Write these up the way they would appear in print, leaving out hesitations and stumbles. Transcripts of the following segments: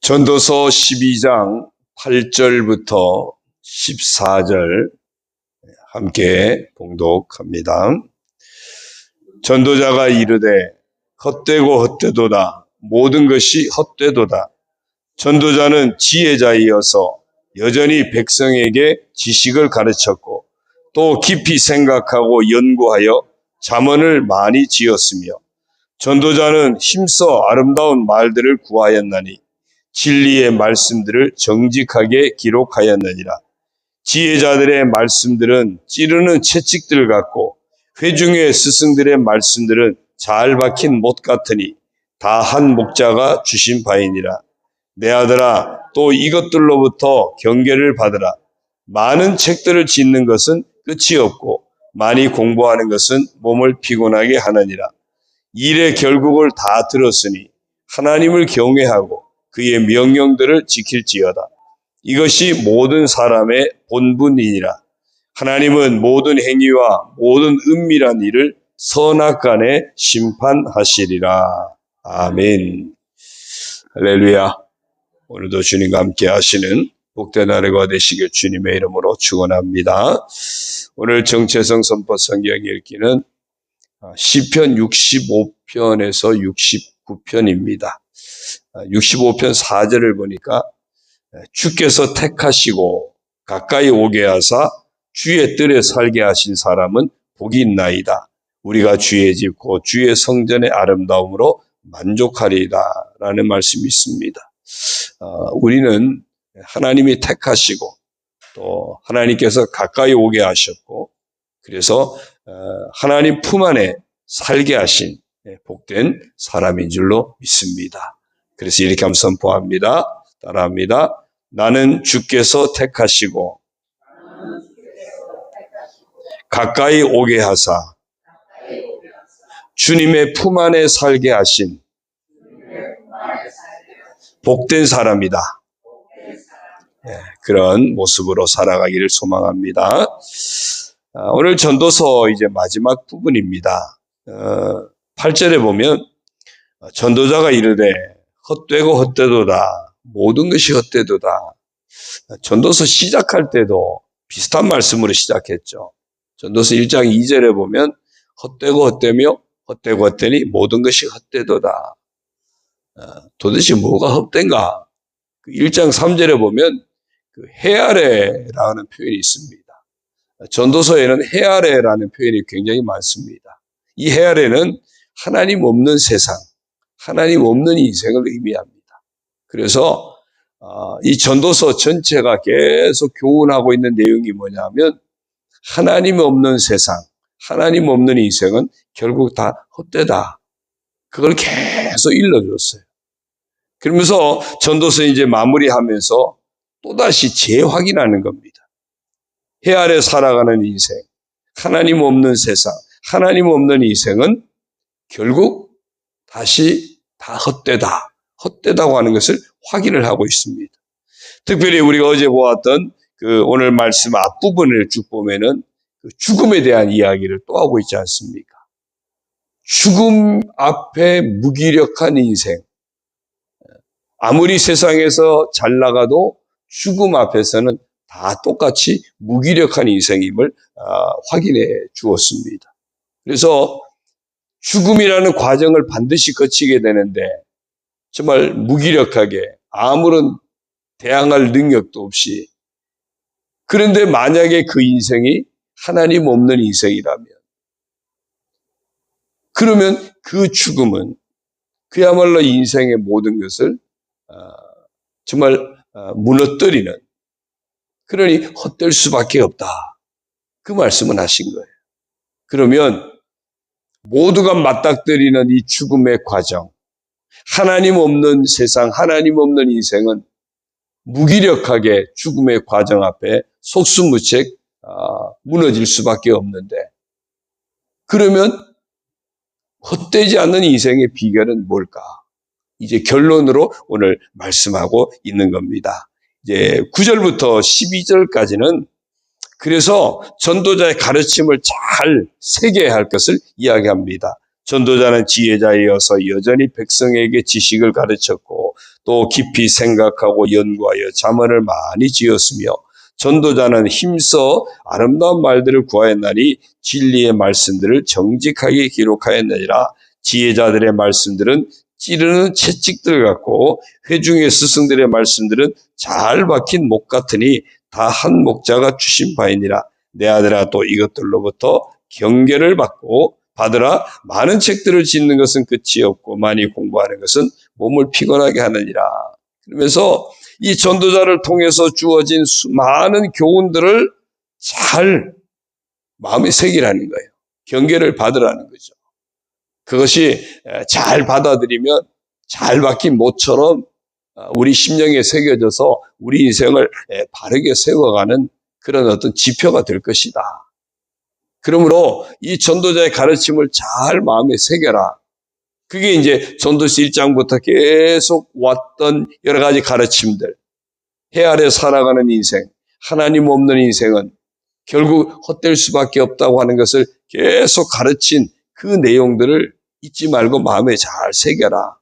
전도서 12장 8절부터 14절 함께 봉독합니다. 전도자가 이르되 헛되고 헛되도다. 모든 것이 헛되도다. 전도자는 지혜자이어서 여전히 백성에게 지식을 가르쳤고 또 깊이 생각하고 연구하여 잠언을 많이 지었으며 전도자는 힘써 아름다운 말들을 구하였나니 진리의 말씀들을 정직하게 기록하였느니라. 지혜자들의 말씀들은 찌르는 채찍들 같고 회중의 스승들의 말씀들은 잘 박힌 못 같으니 다 한 목자가 주신 바이니라. 내 아들아, 또 이것들로부터 경계를 받으라. 많은 책들을 짓는 것은 끝이 없고 많이 공부하는 것은 몸을 피곤하게 하느니라. 일의 결국을 다 들었으니 하나님을 경외하고 그의 명령들을 지킬지어다. 이것이 모든 사람의 본분이니라. 하나님은 모든 행위와 모든 은밀한 일을 선악간에 심판하시리라. 아멘. 할렐루야. 오늘도 주님과 함께 하시는 복된 하루가 되시길 주님의 이름으로 축원합니다. 오늘 정체성 선포 성경 읽기는 시편 65편에서 69편입니다. 65편 4절을 보니까 주께서 택하시고 가까이 오게 하사 주의 뜰에 살게 하신 사람은 복이 있나이다. 우리가 주의 집 곧 주의 성전의 아름다움으로 만족하리이다 라는 말씀이 있습니다. 우리는 하나님이 택하시고 또 하나님께서 가까이 오게 하셨고 그래서 하나님 품 안에 살게 하신 복된 사람인 줄로 믿습니다. 그래서 이렇게 한번 선포합니다. 따라합니다. 나는 주께서 택하시고 가까이 오게 하사 주님의 품 안에 살게 하신 복된 사람이다. 그런 모습으로 살아가기를 소망합니다. 오늘 전도서 이제 마지막 부분입니다. 8절에 보면 전도자가 이르되 헛되고 헛되도다. 모든 것이 헛되도다. 전도서 시작할 때도 비슷한 말씀으로 시작했죠. 전도서 1장 2절에 보면 헛되고 헛되며 헛되고 헛되니 모든 것이 헛되도다. 도대체 뭐가 헛된가? 1장 3절에 보면 헤아래라는 표현이 있습니다. 전도서에는 헤아래라는 표현이 굉장히 많습니다. 이 헤아래는 하나님 없는 세상, 하나님 없는 인생을 의미합니다. 그래서 이 전도서 전체가 계속 교훈하고 있는 내용이 뭐냐면 하나님 없는 세상, 하나님 없는 인생은 결국 다 헛되다. 그걸 계속 일러줬어요. 그러면서 전도서 이제 마무리하면서 또다시 재확인하는 겁니다. 해 아래 살아가는 인생, 하나님 없는 세상, 하나님 없는 인생은 결국 다시 다 헛되다. 헛되다고 하는 것을 확인을 하고 있습니다. 특별히 우리가 어제 보았던 오늘 말씀 앞부분을 쭉 보면은 죽음에 대한 이야기를 또 하고 있지 않습니까? 죽음 앞에 무기력한 인생. 아무리 세상에서 잘 나가도 죽음 앞에서는 다 똑같이 무기력한 인생임을 확인해 주었습니다. 그래서 죽음이라는 과정을 반드시 거치게 되는데 정말 무기력하게 아무런 대항할 능력도 없이 그런데 만약에 그 인생이 하나님 없는 인생이라면 그러면 그 죽음은 그야말로 인생의 모든 것을 정말 무너뜨리는 그러니 헛될 수밖에 없다. 그 말씀을 하신 거예요. 그러면 모두가 맞닥뜨리는 이 죽음의 과정, 하나님 없는 세상, 하나님 없는 인생은 무기력하게 죽음의 과정 앞에 속수무책 무너질 수밖에 없는데 그러면 헛되지 않는 인생의 비결은 뭘까? 이제 결론으로 오늘 말씀하고 있는 겁니다. 이제 9절부터 12절까지는 그래서 전도자의 가르침을 잘 새겨야 할 것을 이야기합니다. 전도자는 지혜자이어서 여전히 백성에게 지식을 가르쳤고 또 깊이 생각하고 연구하여 잠언을 많이 지었으며 전도자는 힘써 아름다운 말들을 구하였나니 진리의 말씀들을 정직하게 기록하였느니라. 지혜자들의 말씀들은 찌르는 채찍들 같고 회중의 스승들의 말씀들은 잘 박힌 목 같으니 다 한 목자가 주신 바이니라. 내 아들아, 또 이것들로부터 경계를 받으라. 많은 책들을 짓는 것은 끝이 없고 많이 공부하는 것은 몸을 피곤하게 하느니라. 그러면서 이 전도자를 통해서 주어진 많은 교훈들을 잘 마음에 새기라는 거예요. 경계를 받으라는 거죠. 그것이 잘 받아들이면 잘 박힌 못처럼 우리 심령에 새겨져서 우리 인생을 바르게 세워가는 그런 어떤 지표가 될 것이다. 그러므로 이 전도자의 가르침을 잘 마음에 새겨라. 그게 이제 전도서 1장부터 계속 왔던 여러 가지 가르침들. 해 아래 살아가는 인생, 하나님 없는 인생은 결국 헛될 수밖에 없다고 하는 것을 계속 가르친 그 내용들을 잊지 말고 마음에 잘 새겨라.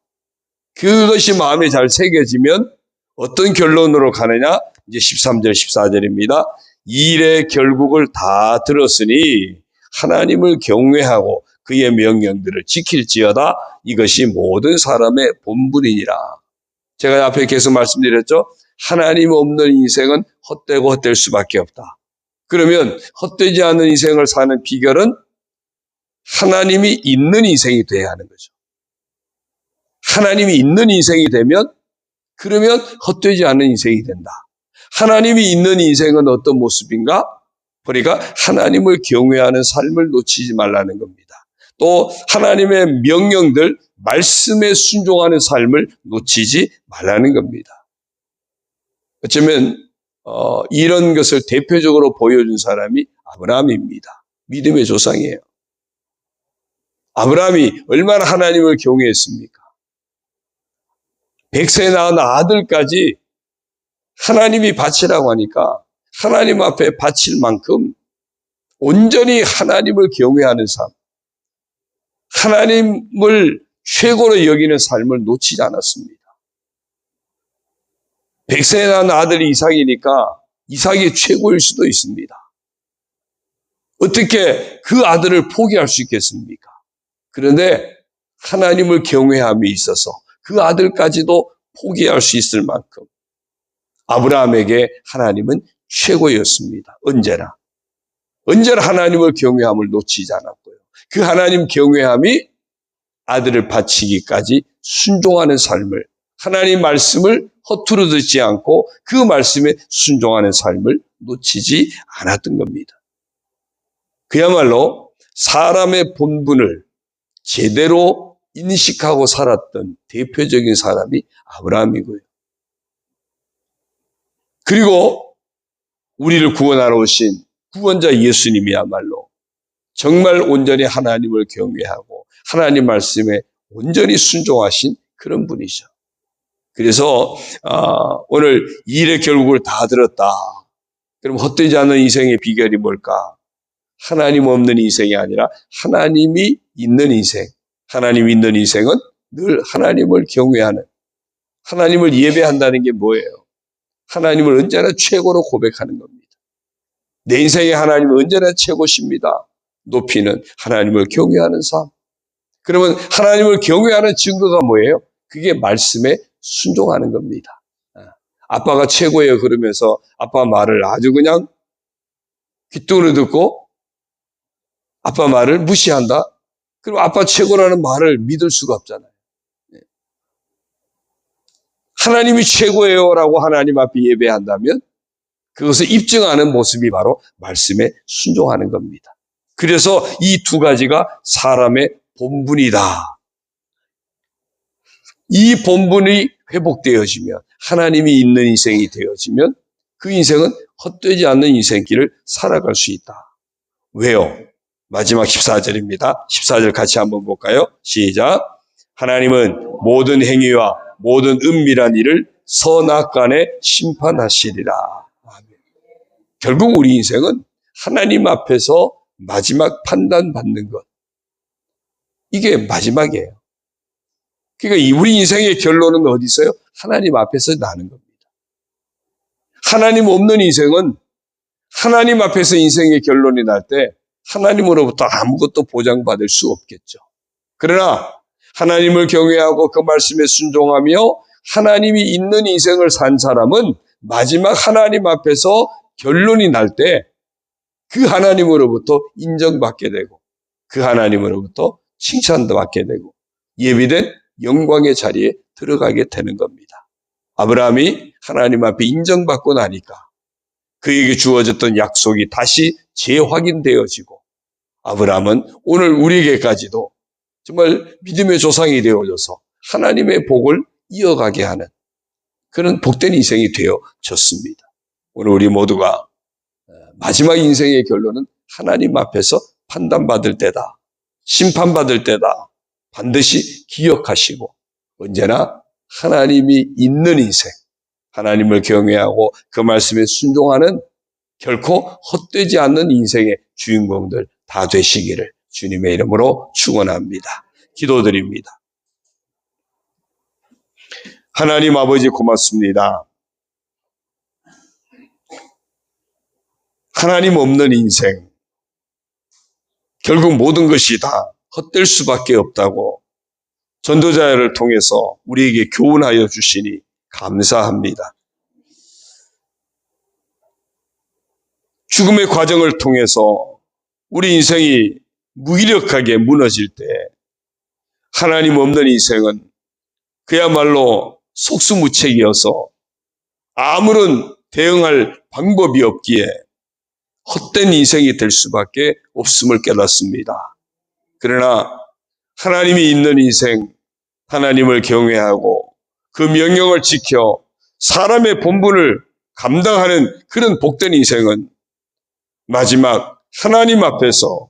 그것이 마음에 잘 새겨지면 어떤 결론으로 가느냐? 이제 13절, 14절입니다. 일의 결국을 다 들었으니 하나님을 경외하고 그의 명령들을 지킬지어다. 이것이 모든 사람의 본분이니라. 제가 앞에 계속 말씀드렸죠. 하나님 없는 인생은 헛되고 헛될 수밖에 없다. 그러면 헛되지 않은 인생을 사는 비결은 하나님이 있는 인생이 돼야 하는 거죠. 하나님이 있는 인생이 되면 그러면 헛되지 않은 인생이 된다. 하나님이 있는 인생은 어떤 모습인가? 그러니까 하나님을 경외하는 삶을 놓치지 말라는 겁니다. 또 하나님의 명령들, 말씀에 순종하는 삶을 놓치지 말라는 겁니다. 어쩌면 이런 것을 대표적으로 보여준 사람이 아브라함입니다. 믿음의 조상이에요. 아브라함이 얼마나 하나님을 경외했습니까? 100세에 낳은 아들까지 하나님이 바치라고 하니까 하나님 앞에 바칠 만큼 온전히 하나님을 경외하는 삶, 하나님을 최고로 여기는 삶을 놓치지 않았습니다. 100세에 낳은 아들이 이삭이니까 이삭이 최고일 수도 있습니다. 어떻게 그 아들을 포기할 수 있겠습니까? 그런데 하나님을 경외함이 있어서 그 아들까지도 포기할 수 있을 만큼 아브라함에게 하나님은 최고였습니다. 언제나 하나님을 경외함을 놓치지 않았고요. 그 하나님 경외함이 아들을 바치기까지 순종하는 삶을, 하나님 말씀을 허투루 듣지 않고 그 말씀에 순종하는 삶을 놓치지 않았던 겁니다. 그야말로 사람의 본분을 제대로 인식하고 살았던 대표적인 사람이 아브라함이고요. 그리고 우리를 구원하러 오신 구원자 예수님이야말로 정말 온전히 하나님을 경외하고 하나님 말씀에 온전히 순종하신 그런 분이죠. 그래서 오늘 일의 결국을 다 들었다. 그럼 헛되지 않은 인생의 비결이 뭘까? 하나님 없는 인생이 아니라 하나님이 있는 인생. 하나님 있는 인생은 늘 하나님을 경외하는, 하나님을 예배한다는 게 뭐예요? 하나님을 언제나 최고로 고백하는 겁니다. 내 인생의 하나님은 언제나 최고십니다. 높이는 하나님을 경외하는 삶. 그러면 하나님을 경외하는 증거가 뭐예요? 그게 말씀에 순종하는 겁니다. 아빠가 최고예요 그러면서 아빠 말을 아주 그냥 귓등으로 듣고 아빠 말을 무시한다? 그럼 아빠 최고라는 말을 믿을 수가 없잖아요. 하나님이 최고예요라고 하나님 앞에 예배한다면 그것을 입증하는 모습이 바로 말씀에 순종하는 겁니다. 그래서 이 두 가지가 사람의 본분이다. 이 본분이 회복되어지면 하나님이 있는 인생이 되어지면 그 인생은 헛되지 않는 인생길을 살아갈 수 있다. 왜요? 마지막 14절입니다. 14절 같이 한번 볼까요? 시작. 하나님은 모든 행위와 모든 은밀한 일을 선악간에 심판하시리라. 아멘. 결국 우리 인생은 하나님 앞에서 마지막 판단받는 것. 이게 마지막이에요. 그러니까 우리 인생의 결론은 어디 있어요? 하나님 앞에서 나는 겁니다. 하나님 없는 인생은 하나님 앞에서 인생의 결론이 날 때 하나님으로부터 아무것도 보장받을 수 없겠죠. 그러나 하나님을 경외하고 그 말씀에 순종하며 하나님이 있는 인생을 산 사람은 마지막 하나님 앞에서 결론이 날 때 그 하나님으로부터 인정받게 되고 그 하나님으로부터 칭찬도 받게 되고 예비된 영광의 자리에 들어가게 되는 겁니다. 아브라함이 하나님 앞에 인정받고 나니까 그에게 주어졌던 약속이 다시 재확인되어지고 아브라함은 오늘 우리에게까지도 정말 믿음의 조상이 되어져서 하나님의 복을 이어가게 하는 그런 복된 인생이 되어졌습니다. 오늘 우리 모두가 마지막 인생의 결론은 하나님 앞에서 판단받을 때다. 심판받을 때다. 반드시 기억하시고 언제나 하나님이 있는 인생, 하나님을 경외하고 그 말씀에 순종하는 결코 헛되지 않는 인생의 주인공들 다 되시기를 주님의 이름으로 축원합니다. 기도드립니다. 하나님 아버지 고맙습니다. 하나님 없는 인생, 결국 모든 것이 다 헛될 수밖에 없다고 전도자를 통해서 우리에게 교훈하여 주시니 감사합니다. 죽음의 과정을 통해서 우리 인생이 무기력하게 무너질 때 하나님 없는 인생은 그야말로 속수무책이어서 아무런 대응할 방법이 없기에 헛된 인생이 될 수밖에 없음을 깨닫습니다. 그러나 하나님이 있는 인생, 하나님을 경외하고 그 명령을 지켜 사람의 본분을 감당하는 그런 복된 인생은 마지막 하나님 앞에서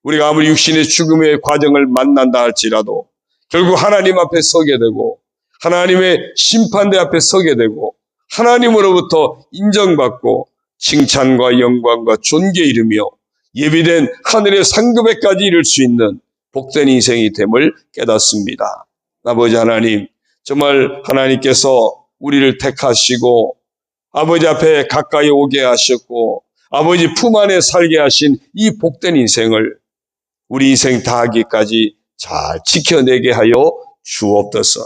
우리가 아무리 육신의 죽음의 과정을 만난다 할지라도 결국 하나님 앞에 서게 되고 하나님의 심판대 앞에 서게 되고 하나님으로부터 인정받고 칭찬과 영광과 존귀에 이르며 예비된 하늘의 상급에까지 이를 수 있는 복된 인생이 됨을 깨닫습니다. 아버지 하나님, 정말 하나님께서 우리를 택하시고 아버지 앞에 가까이 오게 하셨고 아버지 품 안에 살게 하신 이 복된 인생을 우리 인생 다하기까지 잘 지켜내게 하여 주옵소서.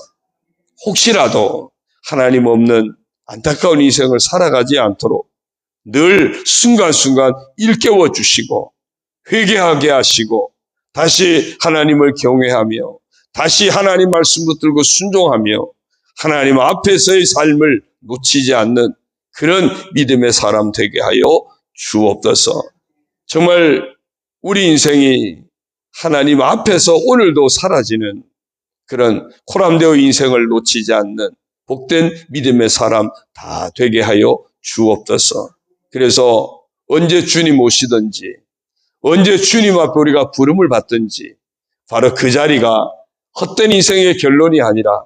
혹시라도 하나님 없는 안타까운 인생을 살아가지 않도록 늘 순간순간 일깨워 주시고 회개하게 하시고 다시 하나님을 경외하며 다시 하나님 말씀 붙들고 순종하며 하나님 앞에서의 삶을 놓치지 않는 그런 믿음의 사람 되게 하여 주옵소서. 정말 우리 인생이 하나님 앞에서 오늘도 사라지는 그런 코람데오 인생을 놓치지 않는 복된 믿음의 사람 다 되게 하여 주옵소서. 그래서 언제 주님 오시든지 언제 주님 앞에 우리가 부름을 받든지 바로 그 자리가 헛된 인생의 결론이 아니라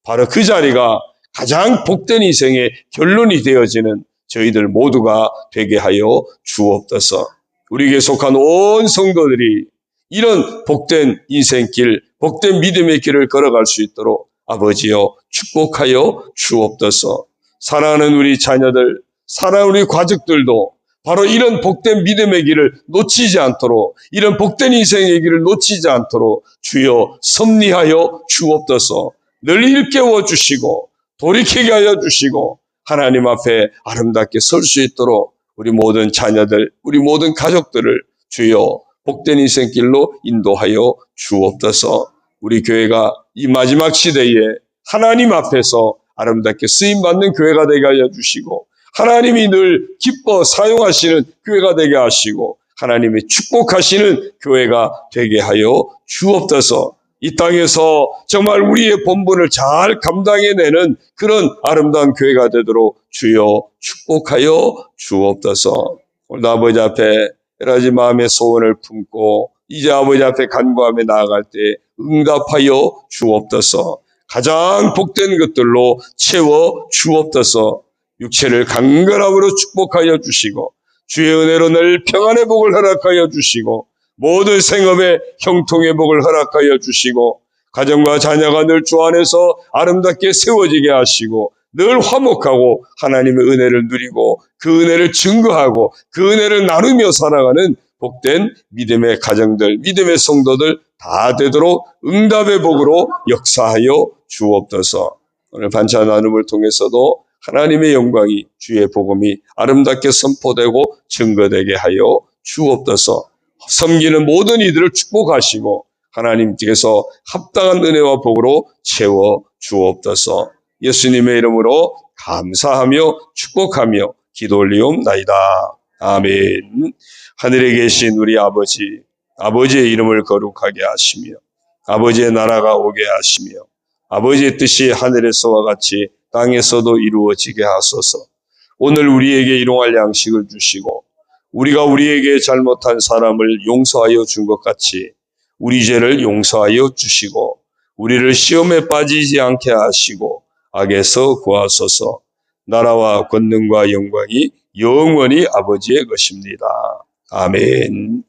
바로 그 자리가 가장 복된 인생의 결론이 되어지는 저희들 모두가 되게 하여 주옵소서. 우리에게 속한 온 성도들이 이런 복된 인생길, 복된 믿음의 길을 걸어갈 수 있도록 아버지여 축복하여 주옵소서. 사랑하는 우리 자녀들, 사랑하는 우리 가족들도 바로 이런 복된 믿음의 길을 놓치지 않도록 이런 복된 인생의 길을 놓치지 않도록 주여 섭리하여 주옵소서. 늘 일깨워 주시고 돌이키게 하여 주시고 하나님 앞에 아름답게 설 수 있도록 우리 모든 자녀들, 우리 모든 가족들을 주여 복된 인생길로 인도하여 주옵소서. 우리 교회가 이 마지막 시대에 하나님 앞에서 아름답게 쓰임받는 교회가 되게 하여 주시고 하나님이 늘 기뻐 사용하시는 교회가 되게 하시고 하나님이 축복하시는 교회가 되게 하여 주옵소서. 이 땅에서 정말 우리의 본분을 잘 감당해내는 그런 아름다운 교회가 되도록 주여 축복하여 주옵소서. 오늘 아버지 앞에 여러 가지 마음의 소원을 품고 이제 아버지 앞에 간구하며 나아갈 때 응답하여 주옵소서. 가장 복된 것들로 채워 주옵소서. 육체를 강건함으로 축복하여 주시고 주의 은혜로 늘 평안의 복을 허락하여 주시고 모든 생업에 형통의 복을 허락하여 주시고 가정과 자녀가 늘 주 안에서 아름답게 세워지게 하시고 늘 화목하고 하나님의 은혜를 누리고 그 은혜를 증거하고 그 은혜를 나누며 살아가는 복된 믿음의 가정들, 믿음의 성도들 다 되도록 응답의 복으로 역사하여 주옵소서. 오늘 반찬 나눔을 통해서도 하나님의 영광이 주의 복음이 아름답게 선포되고 증거되게 하여 주옵소서. 섬기는 모든 이들을 축복하시고 하나님께서 합당한 은혜와 복으로 채워 주옵소서. 예수님의 이름으로 감사하며 축복하며 기도 올리옵나이다. 아멘. 하늘에 계신 우리 아버지, 아버지의 이름을 거룩하게 하시며 아버지의 나라가 오게 하시며 아버지의 뜻이 하늘에서와 같이 땅에서도 이루어지게 하소서. 오늘 우리에게 일용할 양식을 주시고 우리가 우리에게 잘못한 사람을 용서하여 준 것 같이 우리 죄를 용서하여 주시고 우리를 시험에 빠지지 않게 하시고 악에서 구하소서. 나라와 권능과 영광이 영원히 아버지의 것입니다. 아멘.